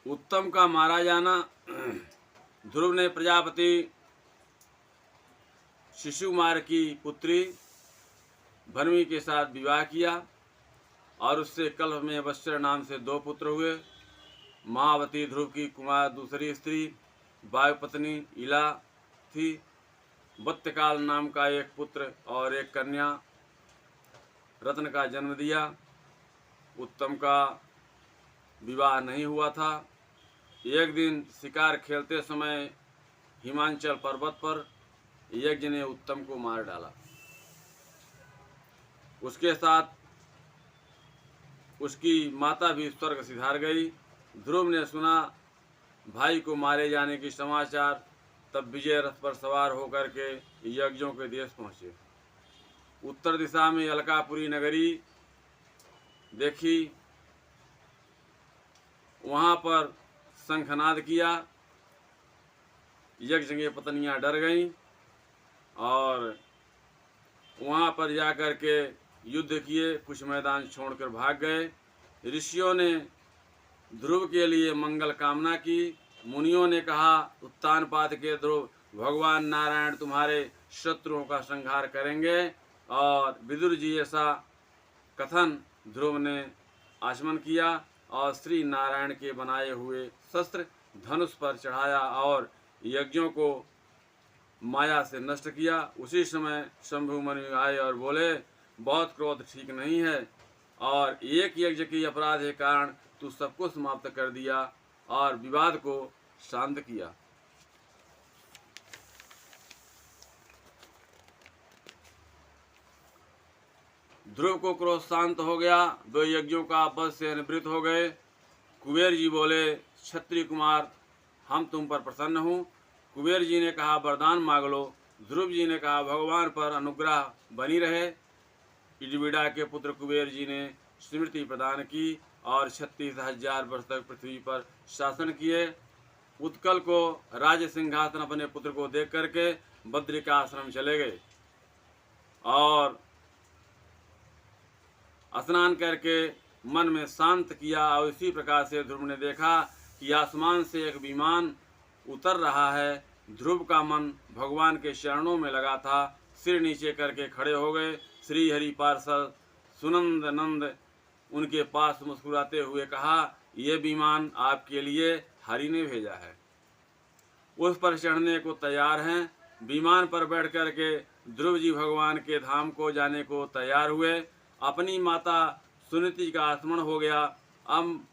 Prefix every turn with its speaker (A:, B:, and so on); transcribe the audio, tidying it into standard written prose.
A: उत्तम का मारा जाना। ध्रुव ने प्रजापति शिशुकुमार की पुत्री भरमी के साथ विवाह किया और उससे कल्प में वत्सर नाम से 2 पुत्र हुए। महावती ध्रुव की कुमार दूसरी स्त्री वायुपत्नी इला थी। वत्तकाल नाम का एक पुत्र और एक कन्या रत्न का जन्म दिया। उत्तम का विवाह नहीं हुआ था। एक दिन शिकार खेलते समय हिमांचल पर्वत पर यज्ञ ने उत्तम को मार डाला। उसके साथ उसकी माता भी स्वर्ग सिधार गई। ध्रुव ने सुना भाई को मारे जाने की समाचार, तब विजय रथ पर सवार होकर के यज्ञों के देश पहुँचे। उत्तर दिशा में अलकापुरी नगरी देखी, वहाँ पर शंखनाद किया। यज्ञ की पत्नियाँ डर गईं और वहाँ पर जाकर के युद्ध किए, कुछ मैदान छोड़कर भाग गए। ऋषियों ने ध्रुव के लिए मंगल कामना की। मुनियों ने कहा, उत्तानपाद के ध्रुव, भगवान नारायण तुम्हारे शत्रुओं का संहार करेंगे। और विदुर जी ऐसा कथन ध्रुव ने आचमन किया और श्री नारायण के बनाए हुए शस्त्र धनुष पर चढ़ाया और यज्ञों को माया से नष्ट किया। उसी समय शंभु मुनि आए और बोले, बहुत क्रोध ठीक नहीं है और एक यज्ञ की अपराध के कारण तू सबको समाप्त कर दिया और विवाद को शांत किया। ध्रुव को क्रोध शांत हो गया। 2 यज्ञों का वध से निवृत्त हो गए। कुबेर जी बोले, क्षत्रिय कुमार, हम तुम पर प्रसन्न हूँ। कुबेर जी ने कहा, वरदान मांग लो। ध्रुव जी ने कहा, भगवान पर अनुग्रह बनी रहे। इडविड़ा के पुत्र कुबेर जी ने स्मृति प्रदान की और 36,000 वर्ष तक पृथ्वी पर शासन किए। उत्कल को राज्य सिंहासन अपने पुत्र को देख करके बद्रिका आश्रम चले गए और स्नान करके मन में शांत किया। और इसी प्रकार से ध्रुव ने देखा कि आसमान से एक विमान उतर रहा है। ध्रुव का मन भगवान के चरणों में लगा था। सिर नीचे करके खड़े हो गए। श्री हरि पार्षद सुनंद नंद उनके पास मुस्कुराते हुए कहा, ये विमान आपके लिए हरि ने भेजा है, उस पर चढ़ने को तैयार हैं। विमान पर बैठ करके ध्रुव जी भगवान के धाम को जाने को तैयार हुए। अपनी माता सुनीति का स्मरण हो गया। अब